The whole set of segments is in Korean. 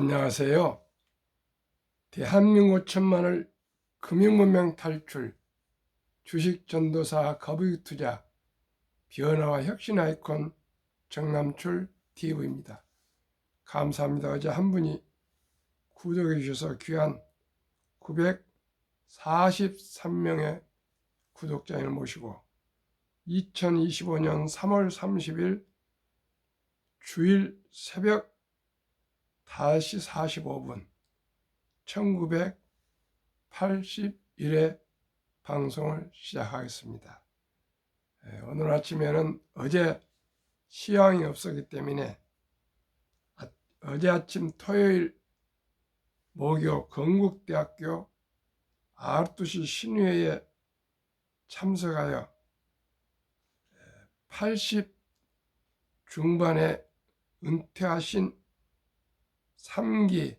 안녕하세요. 대한민국 천만을 금융문명 탈출, 주식전도사 거부투자, 변화와 혁신 아이콘 정남출 TV입니다. 감사합니다. 어제 한 분이 구독해 주셔서 귀한 943명의 구독자를 모시고 2025년 3월 30일 주일 새벽 5시 45분 1981회 방송을 시작하겠습니다. 오늘 아침에는 어제 시황이 없었기 때문에 어제 아침 토요일 모교 건국대학교 아르투시 신회에 참석하여 80 중반에 은퇴하신 3기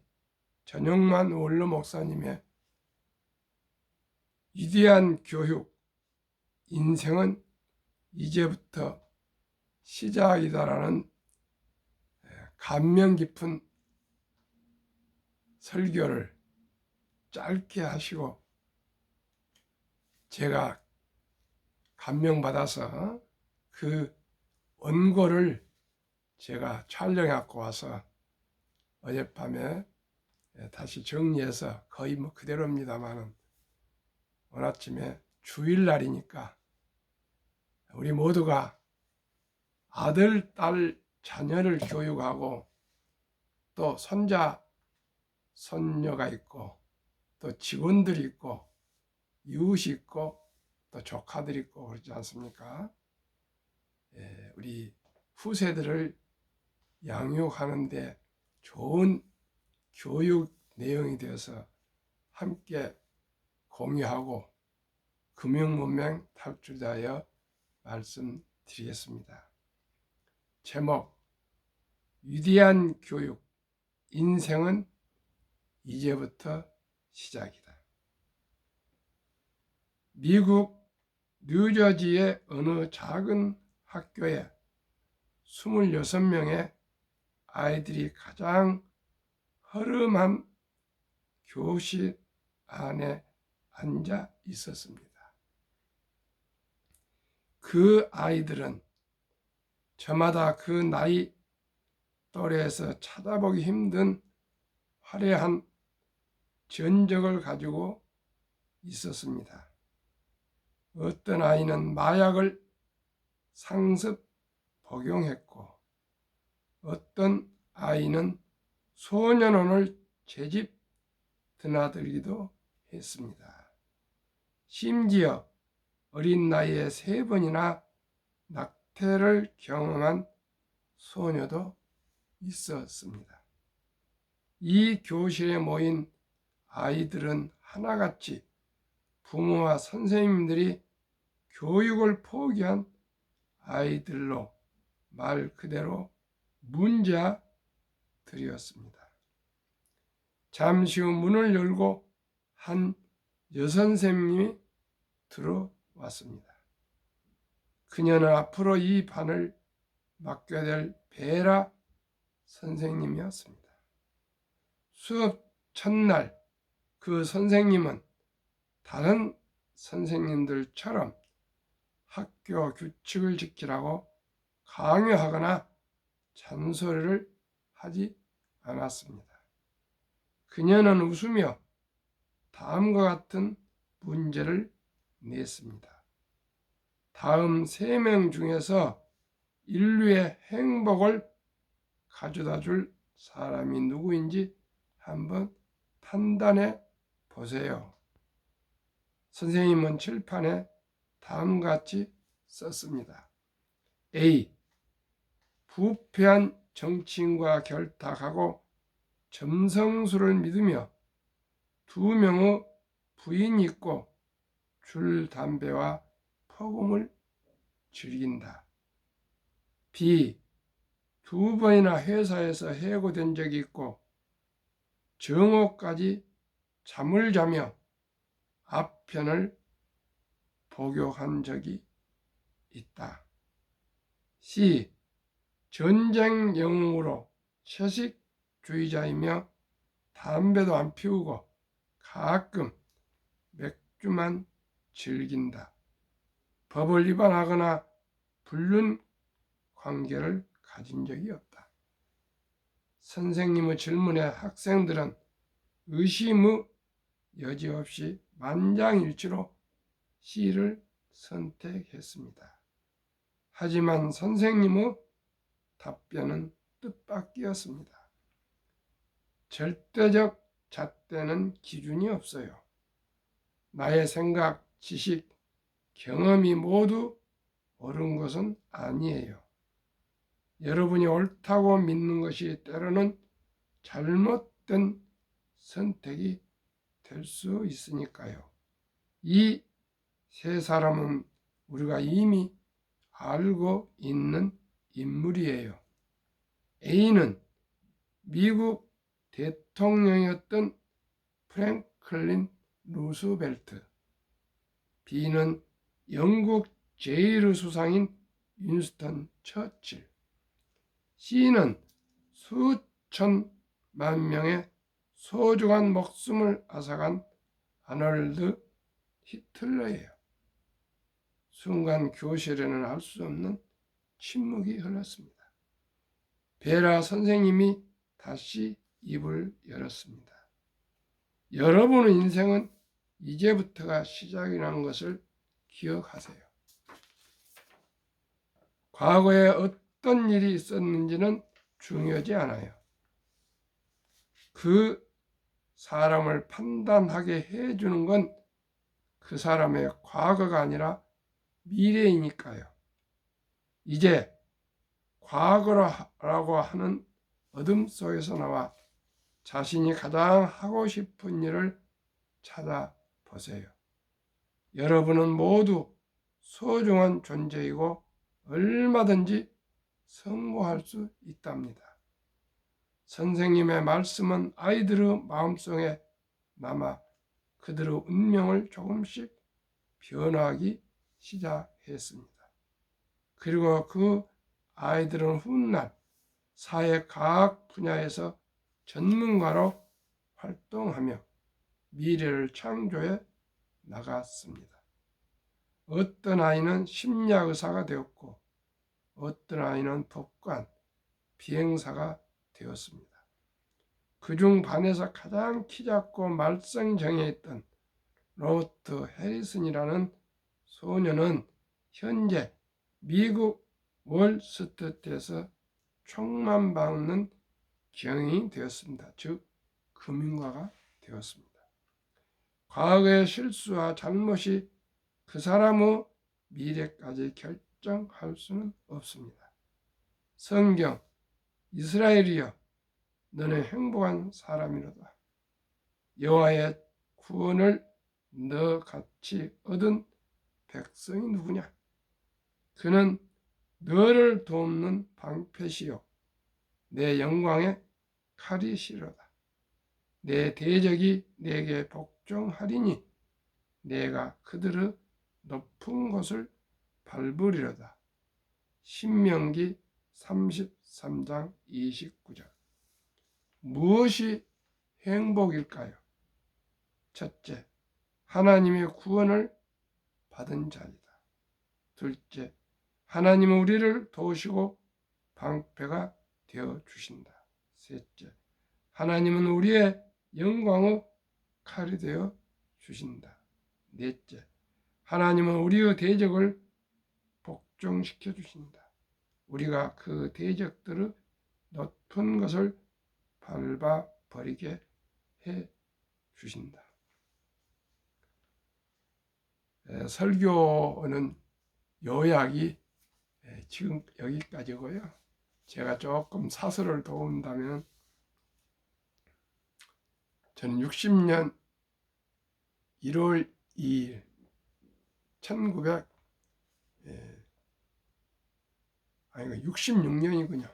전영만 원로 목사님의 위대한 교육, 인생은 이제부터 시작이다라는 감명 깊은 설교를 짧게 하시고 제가 감명받아서 그 원고를 제가 촬영해 갖고 와서 어젯밤에 다시 정리해서 거의 그대로입니다만은 오늘 아침에 주일날이니까 우리 모두가 아들, 딸, 자녀를 교육하고 또 손자, 손녀가 있고 또 직원들이 있고 이웃이 있고 또 조카들이 있고 그렇지 않습니까? 우리 후세들을 양육하는데 좋은 교육 내용이 되어서 함께 공유하고 금융문명 탈출자여 말씀드리겠습니다. 제목, 위대한 교육, 인생은 이제부터 시작이다. 미국 뉴저지의 어느 작은 학교에 26명의 아이들이 가장 허름한 교실 안에 앉아 있었습니다. 그 아이들은 저마다 그 나이 또래에서 찾아보기 힘든 화려한 전적을 가지고 있었습니다. 어떤 아이는 마약을 상습 복용했고 어떤 아이는 소년원을 재집 드나들기도 했습니다. 심지어 어린 나이에 3번이나 낙태를 경험한 소녀도 있었습니다. 이 교실에 모인 아이들은 하나같이 부모와 선생님들이 교육을 포기한 아이들로 말 그대로 문제아들이었습니다. 잠시 후 문을 열고 한 여선생님이 들어왔습니다. 그녀는 앞으로 이 반을 맡게 될 베라 선생님이었습니다. 수업 첫날 그 선생님은 다른 선생님들처럼 학교 규칙을 지키라고 강요하거나 잔소리를 하지 않았습니다. 그녀는 웃으며 다음과 같은 문제를 냈습니다. 다음 3명 중에서 인류의 행복을 가져다 줄 사람이 누구인지 한번 판단해 보세요. 선생님은 칠판에 다음과 같이 썼습니다. A. 부패한 정치인과 결탁하고 점성술을 믿으며 2명의 부인이 있고 줄 담배와 폭음을 즐긴다. B. 2번이나 회사에서 해고된 적이 있고 정오까지 잠을 자며 앞편을 복용한 적이 있다. C. 전쟁 영웅으로 채식 자유주의자이며 담배도 안 피우고 가끔 맥주만 즐긴다. 법을 위반하거나 불륜 관계를 가진 적이 없다. 선생님의 질문에 학생들은 의심의 여지 없이 만장일치로 C를 선택했습니다. 하지만 선생님의 답변은 뜻밖이었습니다. 절대적 잣대는 기준이 없어요. 나의 생각, 지식, 경험이 모두 옳은 것은 아니에요. 여러분이 옳다고 믿는 것이 때로는 잘못된 선택이 될 수 있으니까요. 이 세 사람은 우리가 이미 알고 있는 인물이에요. A는 미국 대통령이었던 프랭클린 루스벨트, B는 영국 제1의 수상인 윈스턴 처칠, C는 수천만 명의 소중한 목숨을 앗아간 아놀드 히틀러예요. 순간 교실에는 알 수 없는 침묵이 흘렀습니다. 베라 선생님이 다시 입을 열었습니다. 여러분의 인생은 이제부터가 시작이라는 것을 기억하세요. 과거에 어떤 일이 있었는지는 중요하지 않아요. 그 사람을 판단하게 해주는 건 그 사람의 과거가 아니라 미래이니까요. 이제 과거라고 하는 어둠 속에서 나와 자신이 가장 하고 싶은 일을 찾아보세요. 여러분은 모두 소중한 존재이고 얼마든지 성공할 수 있답니다. 선생님의 말씀은 아이들의 마음속에 남아 그들의 운명을 조금씩 변화하기 시작했습니다. 그리고 그 아이들은 훗날 사회 각 분야에서 전문가로 활동하며 미래를 창조해 나갔습니다. 어떤 아이는 심리의사가 되었고 어떤 아이는 법관, 비행사가 되었습니다. 그중 반에서 가장 키 작고 말썽쟁이에 있던 로버트 해리슨이라는 소년은 현재 미국 월스트리트에서 총만 박는 경영이 되었습니다. 즉 금융가가 되었습니다. 과거의 실수와 잘못이 그 사람의 미래까지 결정할 수는 없습니다. 성경, 이스라엘이여 너는 행복한 사람이로다. 여호와의 구원을 너같이 얻은 백성이 누구냐? 그는 너를 돕는 방패시요 내 영광의 칼이시로다. 내 대적이 내게 복종하리니 내가 그들의 높은 곳을 밟으리로다. 신명기 33장 29절. 무엇이 행복일까요? 첫째, 하나님의 구원을 받은 자리다. 둘째, 하나님은 우리를 도우시고 방패가 되어 주신다. 셋째, 하나님은 우리의 영광의 칼이 되어 주신다. 넷째, 하나님은 우리의 대적을 복종시켜 주신다. 우리가 그 대적들의 높은 것을 밟아버리게 해 주신다. 설교는 요약이 지금 여기까지고요. 제가 조금 사설을 도운다면 저는 60년 1월 2일 66년이군요.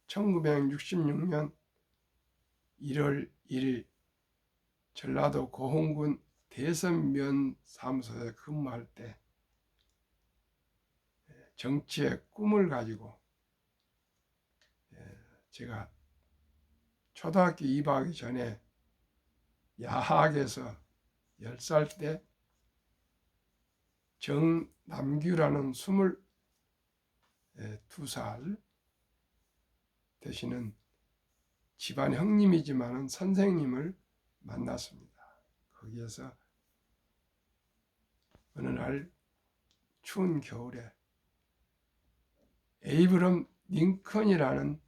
1966년 1월 1일 전라도 고흥군 대선면 사무소에 근무할 때 정치의 꿈을 가지고 제가 초등학교 입학하기 전에 야학에서 10살 때 정남규라는 22살 되시는 집안 형님이지만은 선생님을 만났습니다. 거기에서 어느 날 추운 겨울에 에이브럼 링컨이라는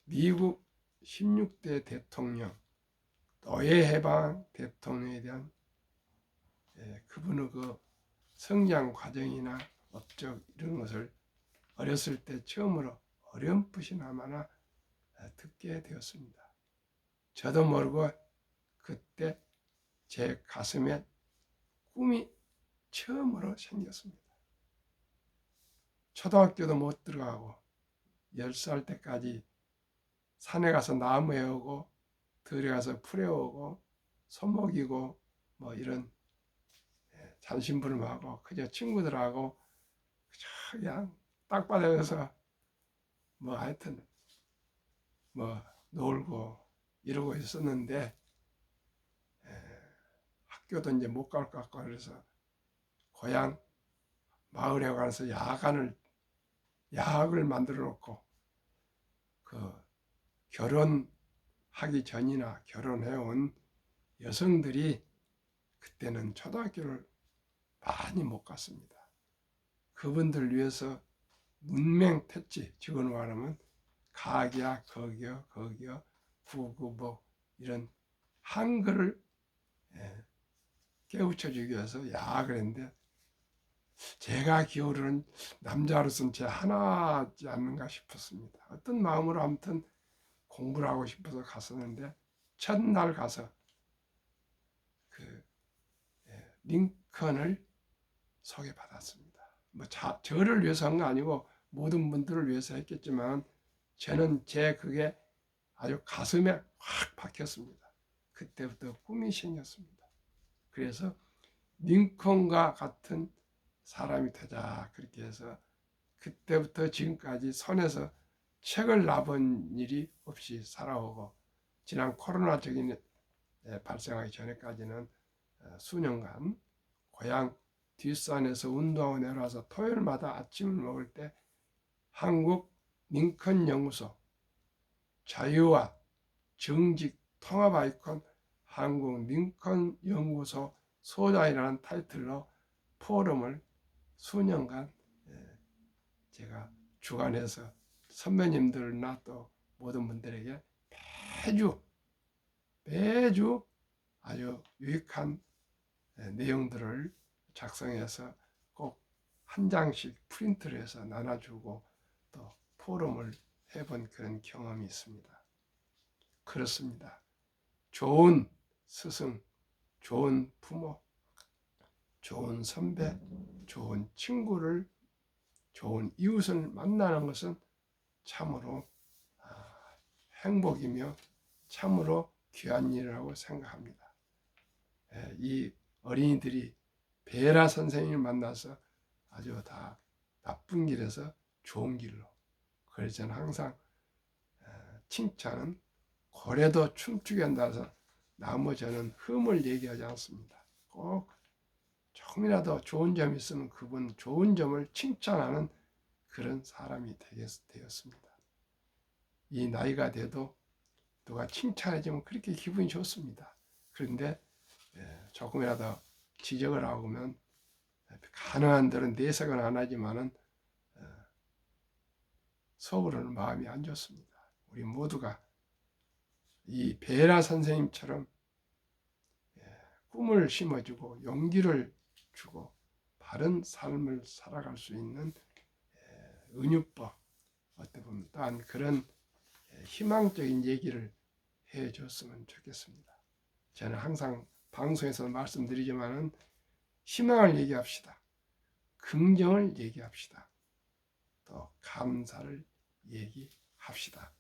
미국 16대 대통령, 노예 해방 대통령에 대한 그분의 그 성장 과정이나 업적 이런 것을 어렸을 때 처음으로 어렴풋이나마나 듣게 되었습니다. 저도 모르고 그때 제 가슴에 꿈이 처음으로 생겼습니다. 초등학교도 못 들어가고 10살 때까지 산에 가서 나무 해오고 들에 가서 풀에 오고 손목이고 뭐 이런 잔심부름하고 그저 친구들하고 그냥 땅바닥에서 뭐 하여튼 뭐 놀고 이러고 있었는데 학교도 이제 못 갈 것 같고 그래서 고향 마을에 가서 야학을 만들어 놓고 그 결혼하기 전이나 결혼해온 여성들이 그때는 초등학교를 많이 못 갔습니다. 그분들 위해서 문맹택지, 직원을 말하면 가기야, 거기요, 구구복 이런 한글을 깨우쳐주기 위해서 야학을 했는데 제가 기억으로는 남자로서는 제 하나지 않는가 싶었습니다. 어떤 마음으로 아무튼 공부를 하고 싶어서 갔었는데 첫날 가서 그 링컨을 소개받았습니다. 뭐 저를 위해서 한 거 아니고 모든 분들을 위해서 했겠지만 저는 그게 아주 가슴에 확 박혔습니다. 그때부터 꿈이 생겼습니다. 그래서 링컨과 같은 사람이 되자 그렇게 해서 그때부터 지금까지 손에서 책을 놔본 일이 없이 살아오고 지난 코로나적인 발생하기 전에까지는 수년간 고향 뒷산에서 운동하고 내려와서 토요일마다 아침을 먹을 때 한국 링컨 연구소 자유와 정직 통합 아이콘 한국 링컨 연구소 소장이라는 타이틀로 포럼을 수년간 제가 주관해서 선배님들나 또 모든 분들에게 매주 아주 유익한 내용들을 작성해서 꼭 한 장씩 프린트를 해서 나눠주고 또 포럼을 해본 그런 경험이 있습니다. 그렇습니다. 좋은 스승, 좋은 부모, 좋은 선배, 좋은 친구를, 좋은 이웃을 만나는 것은 참으로 행복이며 참으로 귀한 일이라고 생각합니다. 이 어린이들이 베라 선생님을 만나서 아주 다 나쁜 길에서 좋은 길로. 그래서 저는 항상 칭찬은 고래도 춤추게 한다 해서 나머지는 흠을 얘기하지 않습니다. 꼭 조금이라도 좋은 점이 있으면 그분 좋은 점을 칭찬하는 그런 사람이 되었습니다. 이 나이가 돼도 누가 칭찬해주면 그렇게 기분이 좋습니다. 그런데 조금이라도 지적을 하고면 가능한 대로 내색은 안 하지만은 속으로는 마음이 안 좋습니다. 우리 모두가 이 베라 선생님처럼 꿈을 심어주고 용기를 주고 바른 삶을 살아갈 수 있는 은유법, 어떻게 보면 또한 그런 희망적인 얘기를 해줬으면 좋겠습니다. 저는 항상 방송에서 말씀드리지만은 희망을 얘기합시다. 긍정을 얘기합시다. 또 감사를 얘기합시다.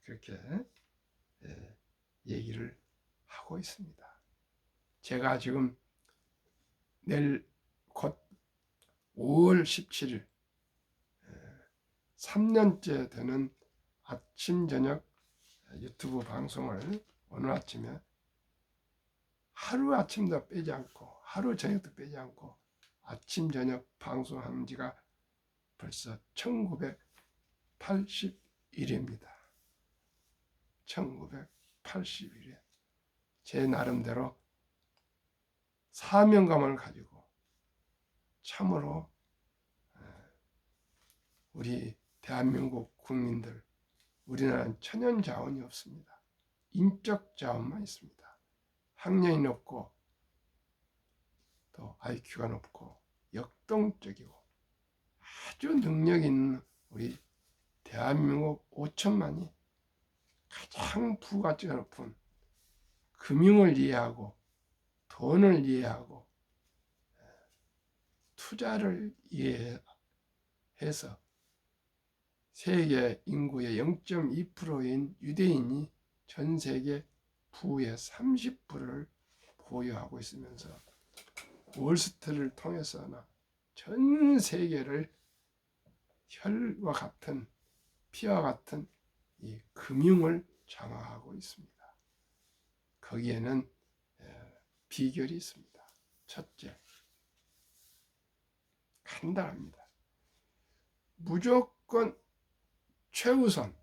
그렇게 얘기를 하고 있습니다. 제가 지금 내일 곧 5월 17일 3년째 되는 아침 저녁 유튜브 방송을 오늘 아침에 하루 아침도 빼지 않고 하루 저녁도 빼지 않고 아침 저녁 방송한 지가 벌써 1981회입니다. 1981회. 제 나름대로 사명감을 가지고 참으로 우리 대한민국 국민들, 우리나라는 천연 자원이 없습니다. 인적 자원만 있습니다. 학력이 높고 또 IQ가 높고 역동적이고 아주 능력 있는 우리 대한민국 5천만이 가장 부가치가 높은 금융을 이해하고 돈을 이해하고 투자를 이해해서 세계 인구의 0.2%인 유대인이 전 세계 부의 30%를 보유하고 있으면서 월스트리트를 통해서나 전 세계를 혈과 같은 피와 같은 이 금융을 장악하고 있습니다. 거기에는 비결이 있습니다. 첫째, 간단합니다. 무조건 최우선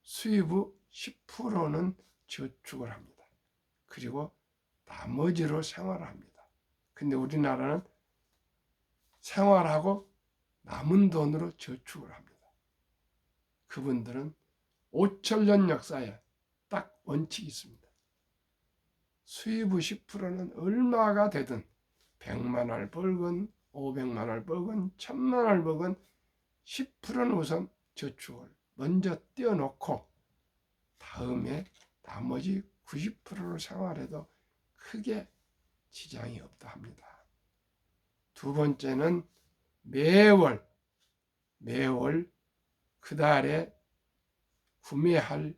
수입의 10%는 저축을 합니다. 그리고 나머지로 생활을 합니다. 근데 우리나라는 생활하고 남은 돈으로 저축을 합니다. 그분들은 5천년 역사에 딱 원칙이 있습니다. 수입의 10%는 얼마가 되든 100만 원을 벌건 500만 원을 벌건 1000만 원을 벌건 10%는 우선 저축을 먼저 띄워놓고 다음에 나머지 90%를 생활해도 크게 지장이 없다 합니다. 두 번째는 매월 그 달에 구매할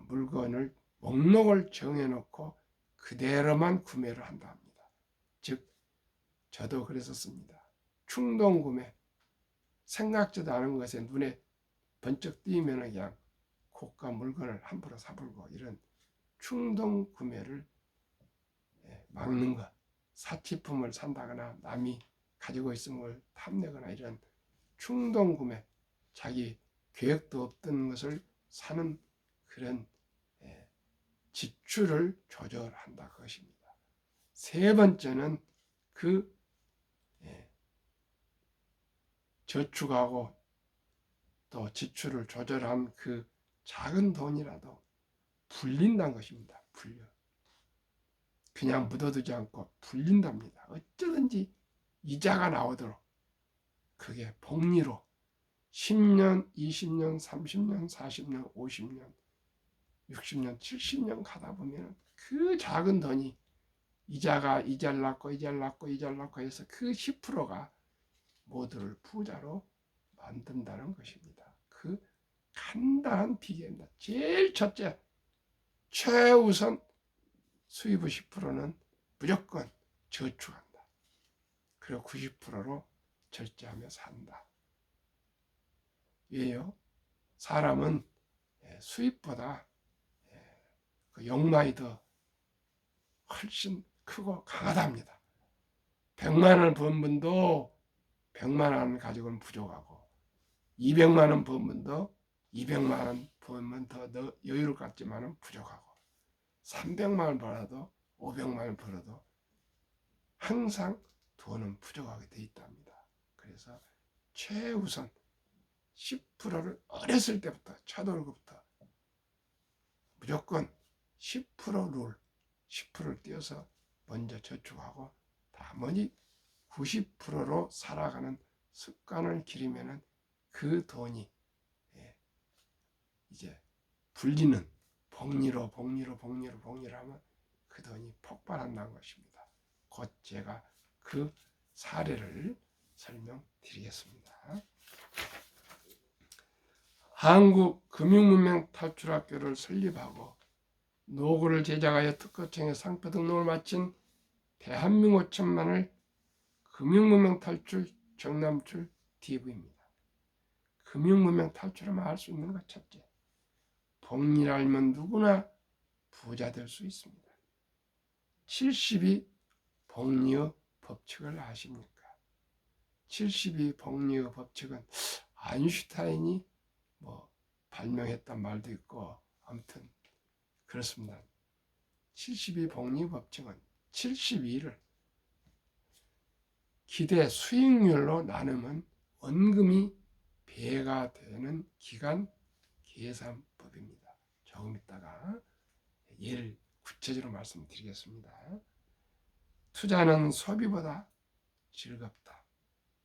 물건을 목록을 정해놓고 그대로만 구매를 한다 합니다. 즉 저도 그랬었습니다. 충동 구매, 생각지도 않은 것에 눈에 번쩍 띄면 그냥 고가 물건을 함부로 사버리고 이런 충동 구매를 막는 것, 사치품을 산다거나 남이 가지고 있는 걸 탐내거나 이런 충동 구매, 자기 계획도 없던 것을 사는 그런 지출을 조절한다 그것입니다. 세 번째는 그 저축하고 또 지출을 조절한 그 작은 돈이라도 불린다는 것입니다. 불려. 그냥 묻어두지 않고 불린답니다. 어쩌든지 이자가 나오도록 그게 복리로 10년, 20년, 30년, 40년, 50년, 60년, 70년 가다 보면 그 작은 돈이 이자를 낳고 해서 그 10%가 모두를 부자로 만든다는 것입니다. 그 간단한 비결입니다. 제일 첫째, 최우선 수입의 10%는 무조건 저축한다. 그리고 90%로 절제하며 산다. 왜요? 사람은 수입보다 그 욕망이 더 훨씬 크고 강하답니다. 100만 원 번 분도 100만 원 가지고는 부족하고 200만 원 번 분도 200만 원 벌면 더 여유를 갖지만은 부족하고 300만 원 벌어도 500만 원 벌어도 항상 돈은 부족하게 돼 있답니다. 그래서 최우선 10%를 어렸을 때부터 초등학교부터 무조건 10% 룰, 10%를 띄워서 먼저 저축하고 나머지 90%로 살아가는 습관을 기르면은 그 돈이 이제 불리는 복리로 하면 그 돈이 폭발한다는 것입니다. 곧 제가 그 사례를 설명드리겠습니다. 한국금융문명 탈출학교를 설립하고 노고를 제작하여 특허청에 상표 등록을 마친 대한민국 5천만을 금융문명 탈출 정남출 DV입니다. 금융문명 탈출하면 할 수 있는 것 첫째, 복리를 알면 누구나 부자 될 수 있습니다. 70이 복리의 법칙을 아십니까? 70이 복리의 법칙은 아인슈타인이 발명했단 말도 있고 아무튼 그렇습니다. 72 복리 법칙은 72를 기대 수익률로 나누면 원금이 배가 되는 기간 계산법입니다. 조금 있다가 예를 구체적으로 말씀드리겠습니다. 투자는 소비보다 즐겁다.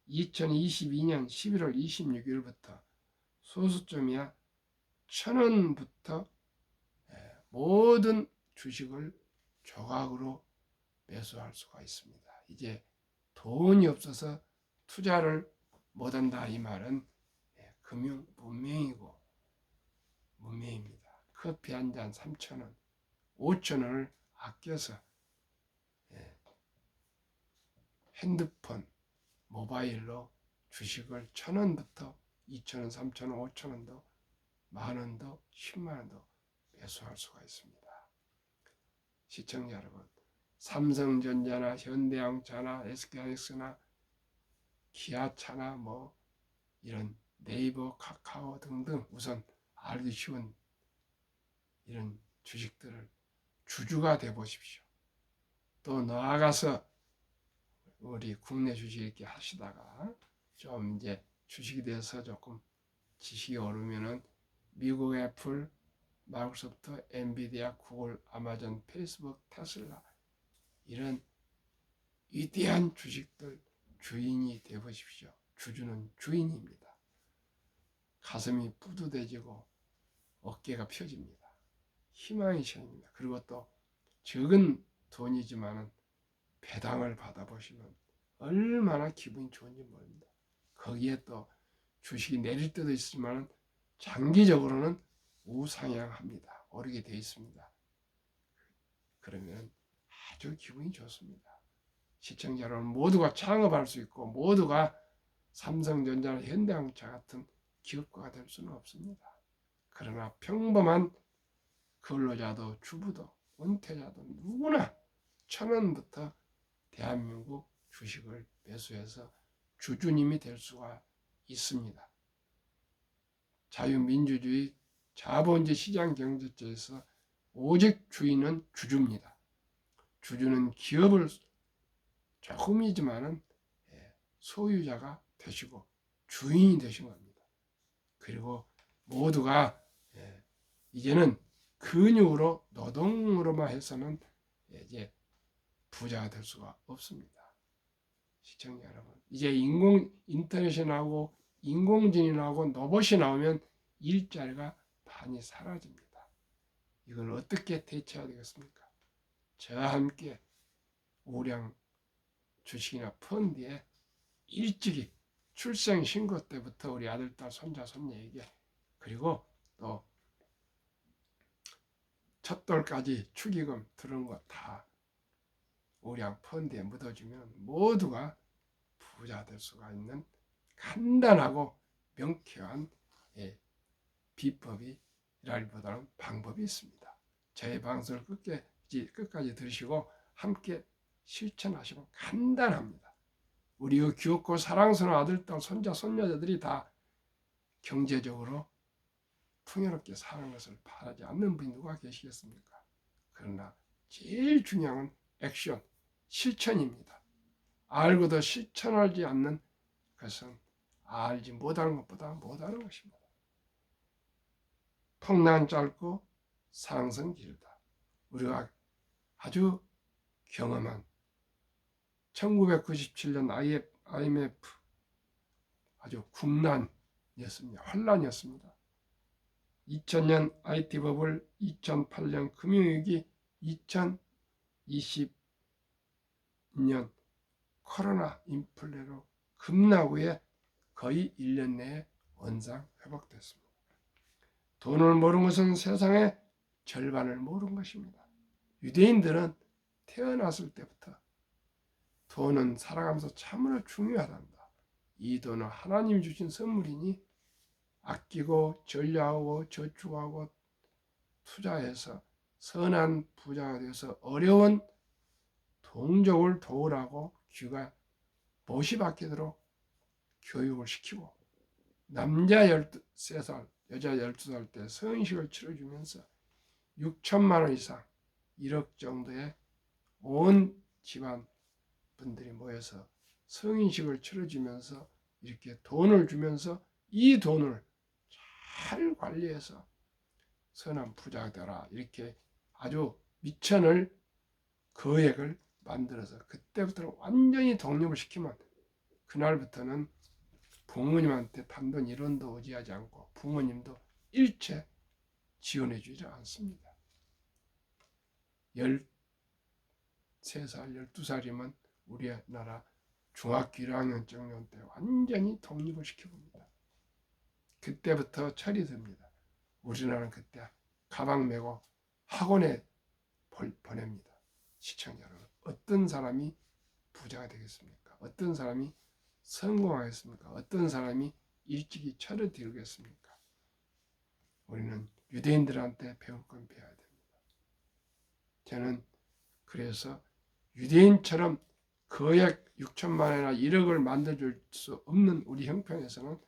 2022년 11월 26일부터 소수점이야 1,000원부터 모든 주식을 조각으로 매수할 수가 있습니다. 이제 돈이 없어서 투자를 못한다 이 말은 금융 문명이고 문명입니다. 커피 한 잔 3,000원, 5,000원을 아껴서 핸드폰, 모바일로 주식을 1,000원부터 2,000원, 3,000원, 5,000원도 만원도 10만원도 매수할 수가 있습니다. 시청자 여러분, 삼성전자나 현대자동차나 SK하이닉스나 기아차나 이런 네이버, 카카오 등등 우선 알기 쉬운 이런 주식들을 주주가 돼 보십시오. 또 나아가서 우리 국내 주식 이렇게 하시다가 좀 이제 주식에 대해서 조금 지식이 오르면은 미국 애플, 마이크로소프트, 엔비디아, 구글, 아마존, 페이스북, 테슬라 이런 위대한 주식들 주인이 돼 보십시오. 주주는 주인입니다. 가슴이 뿌듯해지고 어깨가 펴집니다. 희망이 생깁니다. 그리고 또 적은 돈이지만은 배당을 받아보시면 얼마나 기분이 좋은지 모릅니다. 거기에 또 주식이 내릴 때도 있지만 장기적으로는 우상향합니다. 오르게 되어 있습니다. 그러면 아주 기분이 좋습니다. 시청자 여러분 모두가 창업할 수 있고 모두가 삼성전자나 현대자동차 같은 기업가가 될 수는 없습니다. 그러나 평범한 근로자도 주부도 은퇴자도 누구나 1,000원부터 대한민국 주식을 매수해서 주주님이 될 수가 있습니다. 자유민주주의 자본주의 시장경제제에서 오직 주인은 주주입니다. 주주는 기업을 조금이지만은 소유자가 되시고 주인이 되신 겁니다. 그리고 모두가 이제는 근육으로 노동으로만 해서는 이제 부자가 될 수가 없습니다. 시청자 여러분, 이제 인터넷이 나오고 인공지능이 나오고 로봇이 나오면 일자리가 많이 사라집니다. 이걸 어떻게 대처해야 되겠습니까? 저와 함께 우량 주식이나 펀드에 일찍이 출생 신고 때부터 우리 아들, 딸, 손자, 손녀에게 그리고 또 첫돌까지 축의금 들은 거 다 우량 펀드에 묻어주면 모두가 부자 될 수가 있는 간단하고 명쾌한 비법이라기보다는 방법이 있습니다. 저의 방송을 끝까지 들으시고 함께 실천하시면 간단합니다. 우리의 귀엽고 사랑스러운 아들, 딸, 손자, 손녀들이 다 경제적으로 풍요롭게 사는 것을 바라지 않는 분이 누가 계시겠습니까? 그러나 제일 중요한 건 액션, 실천입니다. 알고도 실천하지 않는 것은 알지 못하는 것보다 못하는 것입니다. 풍랑 짧고 상승 길다. 우리가 아주 경험한 1997년 IMF 아주 국난이었습니다. 환란이었습니다. 2000년 IT 버블, 2008년 금융위기, 2020년 코로나 인플레로 급락후에 거의 1년 내에 원상 회복됐습니다. 돈을 모르는 것은 세상의 절반을 모르는 것입니다. 유대인들은 태어났을 때부터 돈은 살아가면서 참으로 중요하단다. 이 돈은 하나님이 주신 선물이니 아끼고 전략하고 저축하고 투자해서 선한 부자가 되어서 어려운 동족을 도우라고 귀가 못이 박히도록 교육을 시키고 남자 13살, 여자 12살 때 성인식을 치러주면서 6천만 원 이상 1억 정도의 온 집안 분들이 모여서 성인식을 치러주면서 이렇게 돈을 주면서 이 돈을 잘 관리해서 선한 부자가 되라 이렇게 아주 미천을 거액을 만들어서 그때부터 완전히 독립을 시키면 그날부터는 부모님한테 단돈 1원도 의지하지 않고 부모님도 일체 지원해 주지 않습니다. 13살, 12살이면 우리나라 중학교 1학년 정도 때 완전히 독립을 시켜봅니다. 그때부터 철이 듭니다. 우리나라는 그때 가방 메고 학원에 보냅니다. 시청자 여러분, 어떤 사람이 부자가 되겠습니까? 어떤 사람이 성공하겠습니까? 어떤 사람이 일찍이 철을 들겠습니까? 우리는 유대인들한테 배울 건 배워야 됩니다. 저는 그래서 유대인처럼 거액 6천만 원이나 1억을 만들어줄 수 없는 우리 형편에서는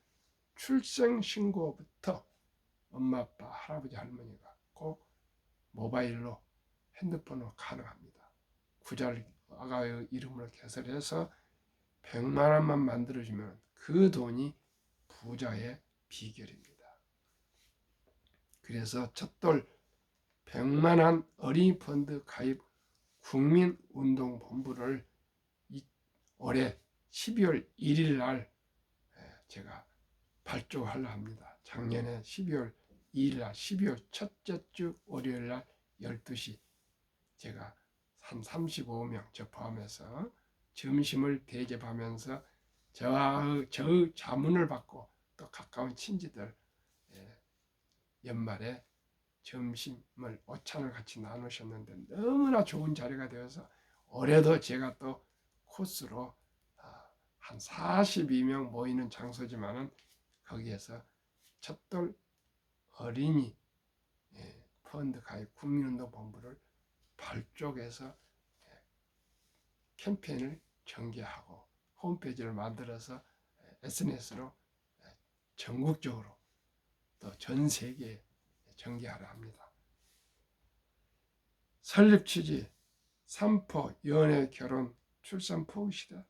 출생신고부터 엄마, 아빠, 할아버지, 할머니가 꼭 모바일로 핸드폰으로 가능합니다. 구자를 아가의 이름으로 개설해서 100만 원만 만들어주면 그 돈이 부자의 비결입니다. 그래서 첫돌 100만 원 어린이 펀드 가입 국민운동본부를 올해 12월 1일 날 제가 발족하려 합니다. 작년에 12월 2일 날 12월 첫째 주 월요일 날 12시 제가 한 35명 저 포함해서 점심을 대접하면서 저의 자문을 받고 또 가까운 친지들 연말에 점심을 오찬을 같이 나누셨는데 너무나 좋은 자리가 되어서 올해도 제가 또 코스로 한 42명 모이는 장소지만은 거기에서 첫돌 어린이 펀드 가입 국민운동본부를 발족해서 캠페인을 전개하고 홈페이지를 만들어서 SNS로 전국적으로 또 전 세계에 전개하려 합니다. 설립 취지, 삼포, 연애, 결혼, 출산, 포기 시대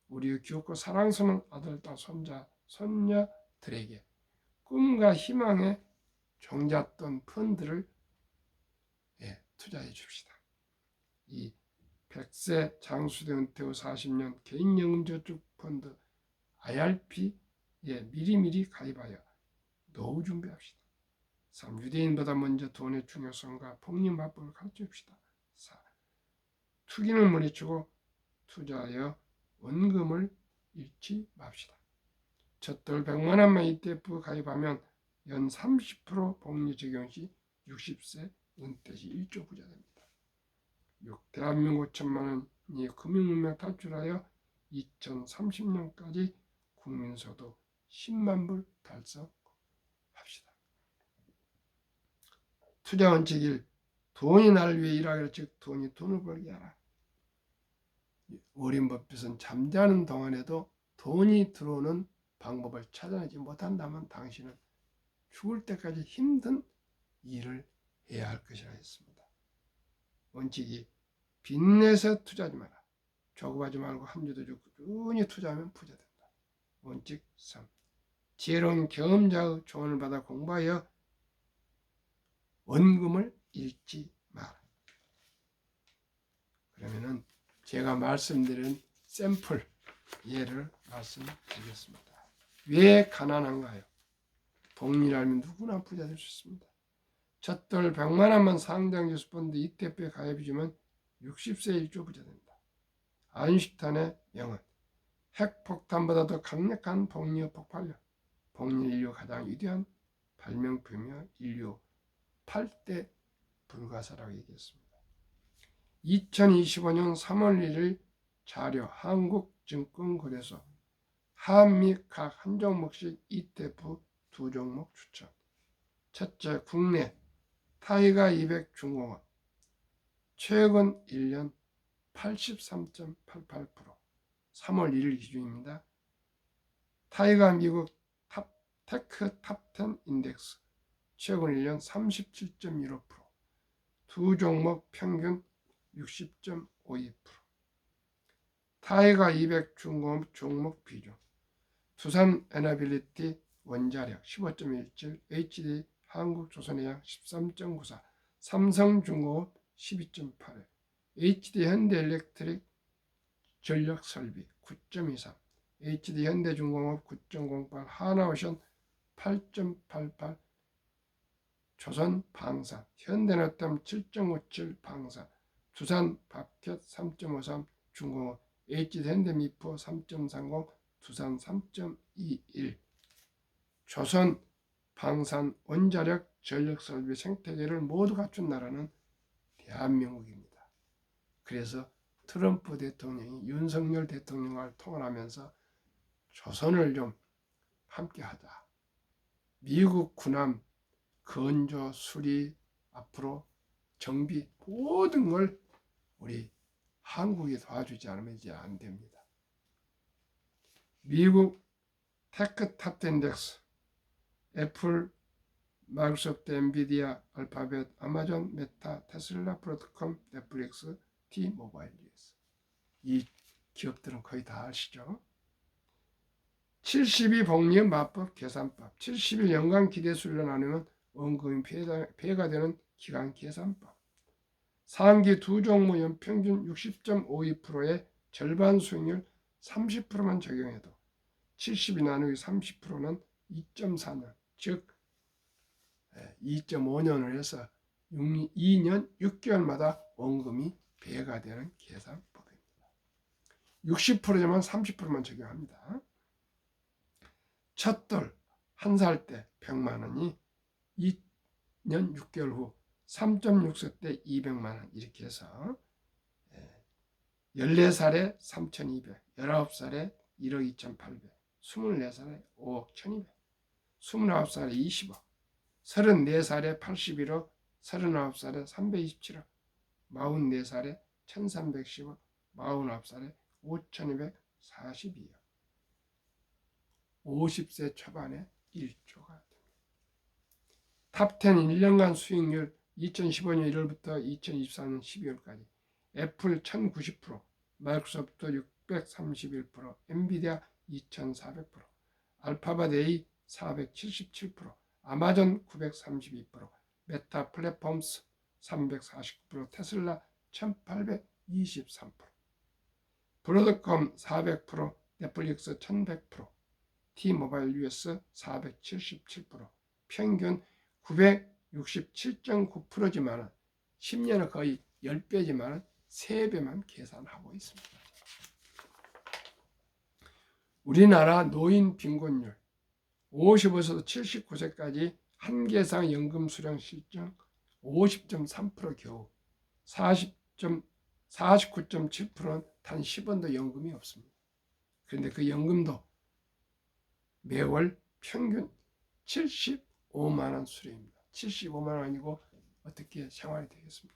우리의 귀엽고 사랑스러운 아들, 딸, 손자, 손녀들에게 꿈과 희망의 종잣돈 펀드를 투자해 줍시다. 이 100세 장수대 은퇴 후 40년 개인연금저축펀드 IRP에 미리미리 가입하여 노후 준비합시다. 3. 유대인보다 먼저 돈의 중요성과 복리마법을 가르쳐줍시다. 4. 투기는 물리치고 투자하여 원금을 잃지 맙시다. 첫돌 100만 원만 ETF 가입하면 연 30% 복리 적용 시 60세 은퇴 시 1조 부자 됩니다. 6. 대한민국 5천만 원이 금융문명 탈출하여 2030년까지 국민소득 10만 불 달성합시다. 투자 원칙 1. 돈이 나를 위해 일하기를 즉 돈이 돈을 벌게 하라. 워렌 버핏은 잠자는 동안에도 돈이 들어오는 방법을 찾아내지 못한다면 당신은 죽을 때까지 힘든 일을 해야 할 것이라 했습니다. 원칙 2. 빚내서 투자하지 마라. 조급하지 말고 한 주도 주고 꾸준히 투자하면 부자 된다. 원칙 3. 지혜로운 경험자의 조언을 받아 공부하여 원금을 잃지 마라. 그러면은 제가 말씀드린 샘플 예를 말씀드리겠습니다. 왜 가난한가요? 복리를 알면 누구나 부자 될 수 있습니다. 첫돌 100만 원만 상장지수 펀드 ETF에 가입해주면 60세 1조 부자 된다. 아인슈타인의 명언, 핵폭탄보다 더 강력한 복리의 폭발력, 복리 인류 가장 위대한 발명품이며 인류 8대 불가사라고 얘기했습니다. 2025년 3월 1일 자료 한국증권거래소 한미 각 한 종목씩 ETF 2종목 추천. 첫째, 국내 타이가 200 중공업 최근 1년 83.88%, 3월 1일 기준입니다. 타이가 미국 테크 탑10 인덱스 최근 1년 37.15%, 두 종목 평균 60.52%. 타이가 200 중공업 종목 비중 두산 에너빌리티 원자력 15.17, HD 한국조선해양 13.94, 삼성중공업 12.81, HD 현대엘렉트릭 전력설비 9.23, HD 현대중공업 9.08, 하나오션 8.88, 조선방산, 현대나땀 7.57 방산, 두산밥켓 3.53 중공업, HD 현대미포 3.30, 두산 3.21. 조선, 방산, 원자력, 전력설비, 생태계를 모두 갖춘 나라는 대한민국입니다. 그래서 트럼프 대통령이 윤석열 대통령과 통화하면서 조선을 좀 함께하자. 미국 군함 건조, 수리, 앞으로 정비 모든 걸 우리 한국이 도와주지 않으면 이제 안 됩니다. 미국 테크 탑10 인덱스 애플, 마이크로소프트, 엔비디아, 알파벳, 아마존, 메타, 테슬라, 브로드컴, 넷플릭스, T-모바일 US. 이 기업들은 거의 다 아시죠? 70이 복리의 마법 계산법, 70일 연간 기대수를 나누면 원금이 배가 되는 기간 계산법, 상기 두 종목 연평균 60.52%의 절반 수익률 30%만 적용해도 70이 나누기 30%는 2.4년, 즉 2.5년을 해서 2년 6개월마다 원금이 배가 되는 계산법입니다. 60%면 30%만 적용합니다. 첫돌 한 살 때 100만 원이 2년 6개월 후 3.6세 때 200만 원 이렇게 해서 14살에 3,200, 19살에 1억 2,800, 24살에 5억 1,200, 29살에 20억, 34살에 81억, 39살에 327억, 44살에 1,310억, 49살에 5,242억, 50세 초반에 1조가 됩니다. 탑10 1년간 수익률 2015년 1월부터 2024년 12월까지 애플 1,090%, 마이크로소프트 631%, 엔비디아 2,400%, 알파벳 A 477%, 아마존 932%, 메타 플랫폼스 349%, 테슬라 1823%, 브로드컴 400%, 넷플릭스 1100%, T-모바일 US 477%, 평균 967.9%지만 10년은 거의 10배지만 3배만 계산하고 있습니다. 우리나라 노인 빈곤율 55세에서 79세까지 한계상 연금 수령 실정 50.3% 겨우 49.7%는 단 10원도 연금이 없습니다. 그런데 그 연금도 매월 평균 75만 원 수령입니다. 75만 원이고 어떻게 생활이 되겠습니까?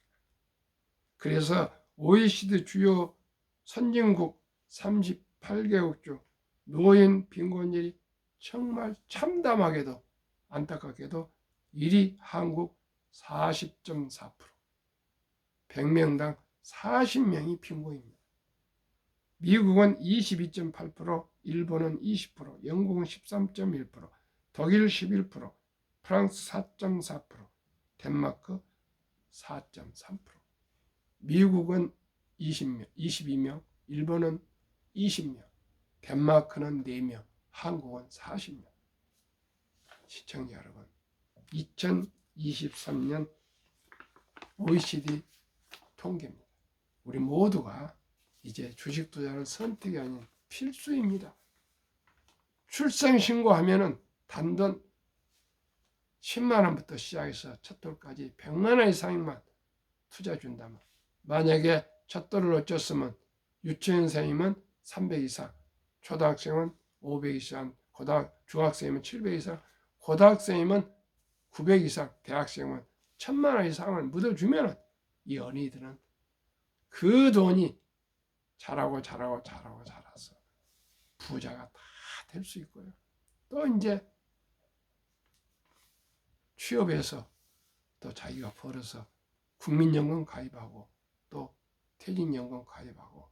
그래서 OECD 주요 선진국 38개국 중 노인 빈곤율이 정말 참담하게도 안타깝게도 1위 한국 40.4%, 100명당 40명이 빈곤입니다. 미국은 22.8%, 일본은 20%, 영국은 13.1%, 독일 11%, 프랑스 4.4%, 덴마크 4.3%. 미국은 22명, 일본은 20명, 덴마크는 4명, 한국은 40명. 시청자 여러분, 2023년 OECD 통계입니다. 우리 모두가 이제 주식 투자는 선택이 아닌 필수입니다. 출생신고하면은 단돈 10만 원부터 시작해서 첫 돌까지 100만 원 이상만 투자 준다면, 만약에 첫 돌을 놓쳤으면 유치원생이면 300 이상, 초등학생은 500 이상, 중학생이면 700 이상, 고등학생이면 900 이상, 대학생은 1,000만 원 이상을 묻어주면은 이 어린이들은 그 돈이 자라서 부자가 다 될 수 있고요. 또 이제 취업해서 또 자기가 벌어서 국민연금 가입하고 또 퇴직연금 가입하고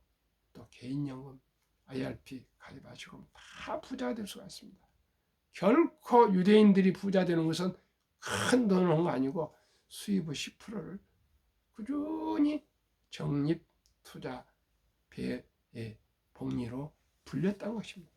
또 개인연금 IRP 가입하시고 다 부자가 될 수가 있습니다. 결코 유대인들이 부자 되는 것은 큰 돈을 한 거 아니고 수입의 10%를 꾸준히 적립 투자 배의 복리로 불렸다는 것입니다.